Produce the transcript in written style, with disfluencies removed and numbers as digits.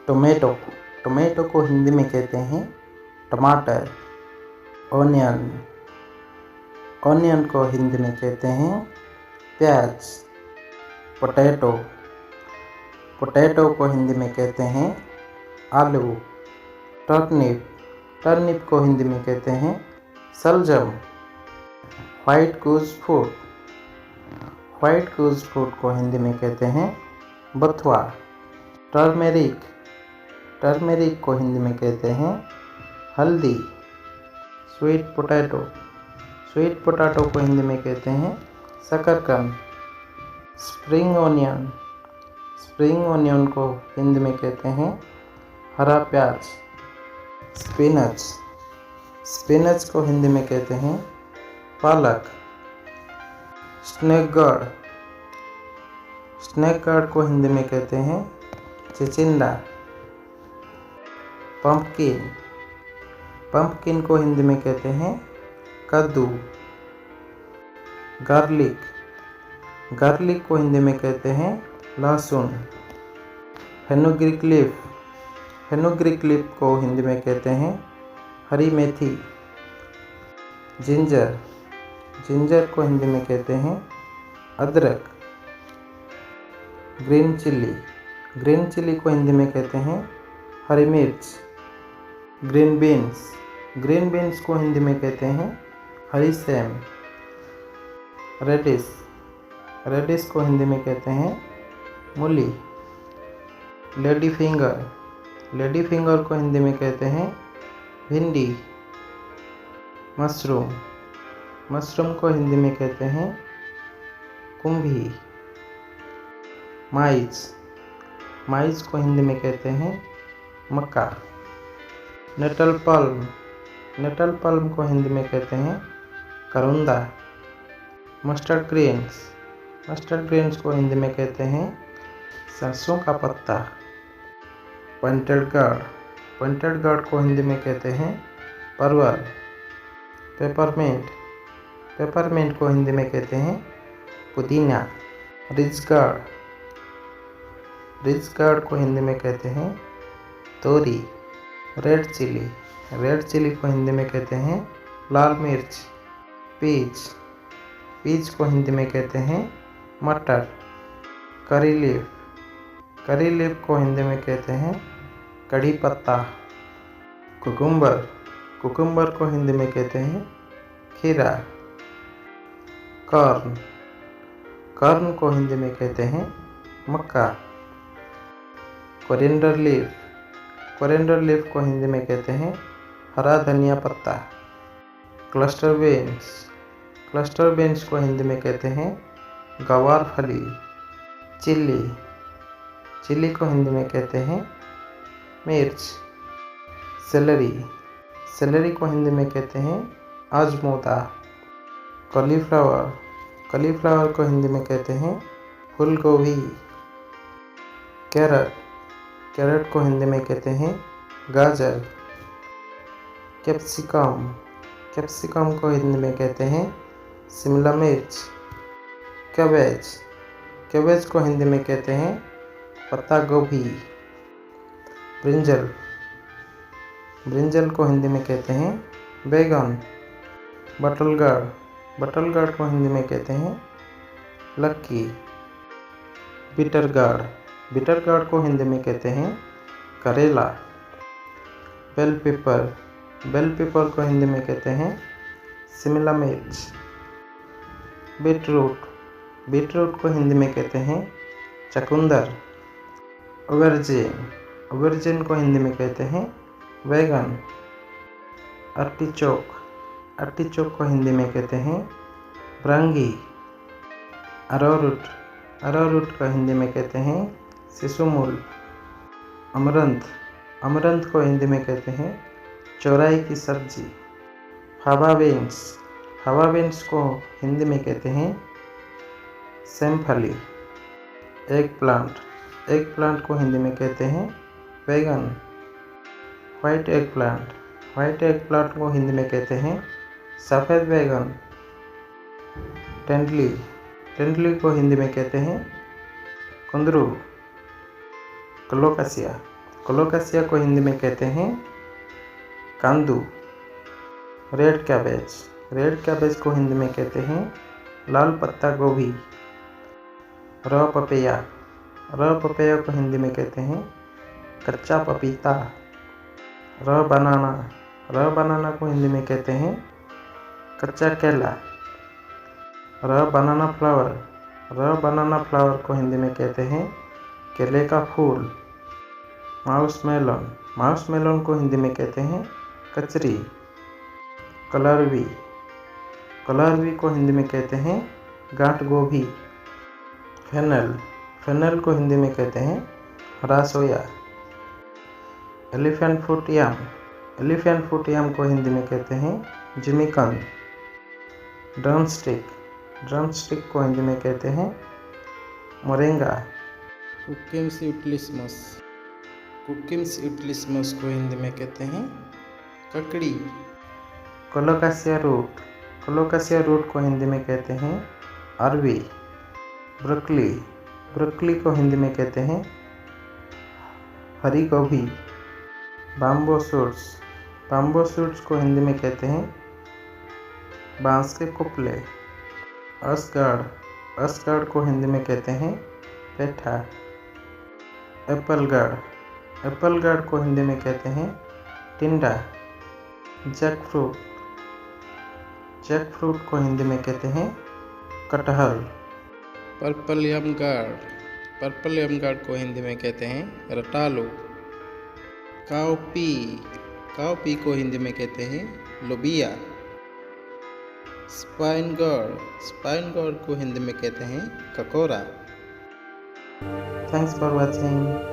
Tomato. Tomato को हिंदी में कहते हैं टमाटर। ऑनियन। ऑनियन को हिंदी में कहते हैं प्याज। पोटैटो। पोटैटो को हिंदी में कहते हैं आलू। टर्निप। टर्निप को हिंदी में कहते हैं शलजम। व्हाइट गूज फूड। व्हाइट गूज फूड को हिंदी में कहते हैं बथुआ। टर्मेरिक। टर्मेरिक को हिंदी में कहते हैं हल्दी। Sweet potato. स्वीट पोटैटो को हिंदी में कहते हैं शकरकंद। Spring onion. स्प्रिंग ऑनियन को हिंदी में कहते हैं हरा प्याज। स्पिनच। स्पिनच को हिंदी में कहते हैं पालक। Snake guard. स्नेक गार्ड को हिंदी में कहते हैं चिचिंडा। पंपकिन। पंपकिन को हिंदी में कहते हैं कद्दू। गार्लिक। गार्लिक को हिंदी में कहते हैं लहसुन। Fenugreek leaf. फेनुग्रीक लीफ को हिंदी में कहते हैं हरी मेथी। जिंजर। जिंजर को हिंदी में कहते हैं अदरक। Green chilli. ग्रीन चिल्ली को हिंदी में कहते हैं हरी मिर्च। Green beans. ग्रीन बीन्स को हिंदी में कहते हैं हरी सेम। रेडिश। रेडिश को हिंदी में कहते हैं मूली। Lady finger. लेडी फिंगर को हिंदी में कहते हैं भिंडी। मशरूम। मशरूम को हिंदी में कहते हैं कुंभी। माइज। माइज को हिंदी में कहते हैं मक्का। Natal plum. नेटल पल्म को हिंदी में कहते हैं करुंदा। Mustard grains. मस्टर्ड ग्रेन्स को हिंदी में कहते हैं सरसों का पत्ता। Pointed gourd. पॉइंटेड गार्ड को हिंदी में कहते हैं परवल। पेपरमिंट। पेपरमिंट को हिंदी में कहते हैं पुदीना। Rich guard. रिच गार्ड को हिंदी में कहते हैं तोरी। Red chilli. रेड चिली को हिंदी में कहते हैं लाल मिर्च। पीच। पीच को हिंदी में कहते हैं मटर। करी लीफ। करी लीफ को हिंदी में कहते हैं कड़ी पत्ता। कुकुम्बर। कुकुम्बर को हिंदी में कहते हैं खीरा। कॉर्न। कॉर्न को हिंदी में कहते हैं मक्का। Coriander leaf. कोरिएंडर लीफ को हिंदी में कहते हैं हरा धनिया पत्ता। Cluster beans. क्लस्टर बीन्स को हिंदी में कहते हैं गवार फली। चिल्ली। चिल्ली को हिंदी में कहते हैं मिर्च। सेलरी। सेलरी को हिंदी में कहते हैं अजमोदा। कॉलीफ्लावर। कॉलीफ्लावर को हिंदी में कहते हैं फूल गोभी। कैरट। कैरट को हिंदी में कहते हैं गाजर। कैप्सिकम। कैप्सिकम को हिंदी में कहते हैं शिमला मिर्च। कैबेज। कैबेज को हिंदी में कहते हैं पत्ता गोभी। ब्रिंजल। ब्रिंजल को हिंदी में कहते हैं बैगन। बटल गार्ड। बटल गार्ड को हिंदी में कहते हैं लक्की। Bitter gourd. बिटर गार्ड को हिंदी में कहते हैं करेला। Bell pepper. बेल पेपर को हिंदी में कहते हैं शिमला मिर्च। बीटरूट। बीटरूट को हिंदी में कहते हैं चकुंदर। ऑबरजीन। ऑबरजीन को हिंदी में कहते हैं बैगन। अर्टिचोक। अर्टिचोक को हिंदी में कहते हैं ब्रंगी। अरारोट। अरारोट को हिंदी में कहते हैं शिशुमूल। अमरंथ। अमरंथ को हिंदी में कहते हैं चौराई की सब्जी। Fava beans. फवा बीन्स को हिंदी में कहते हैं सेमफली। Eggplant. एग प्लांट को हिंदी में कहते हैं बैगन। White eggplant. White eggplant को हिंदी में कहते हैं सफ़ेद बैगन। टेंडली। टेंडली को हिंदी में कहते हैं कुंदरू। कोलोकासिया। कोलोकासिया को हिंदी में कहते हैं कांदू। रेड कैबेज को हिंदी में कहते हैं लाल पत्ता गोभी। र पपैया को हिंदी में कहते हैं कच्चा पपीता। र बनाना को हिंदी में कहते हैं कच्चा केला। र बनाना फ्लावर को हिंदी में कहते हैं केले का फूल। माउस मेलोन को हिंदी में कहते हैं कचरी। कलर वी को हिंदी में कहते हैं गांठ गोभी। फेनल को हिंदी में कहते हैं हरा सोया। एलिफेंट फुट याम को हिंदी में कहते हैं जिमीकंद। ड्रम स्टिक को हिंदी में कहते हैं मोरिंगा। कुकिम्स यूटिलिसिमस को हिंदी में कहते हैं ककड़ी। कोलोकासिया रूट को हिंदी में कहते हैं अरवी। ब्रोकली को हिंदी में कहते हैं हरी गोभी। बाम्बो शूट्स को हिंदी में कहते हैं बांस के कुपले। असगार्ड को हिंदी में कहते हैं पेठा। एप्पल गार्ड को हिंदी में कहते हैं टिंडा। जैकफ्रूट को हिंदी में कहते हैं कटहल। पर्पल यम गार्ड को हिंदी में कहते हैं रतालू। काउपी को हिंदी में कहते हैं लोबिया। स्पाइन गॉर्ड को हिंदी में कहते हैं ककोरा। Thanks for watching.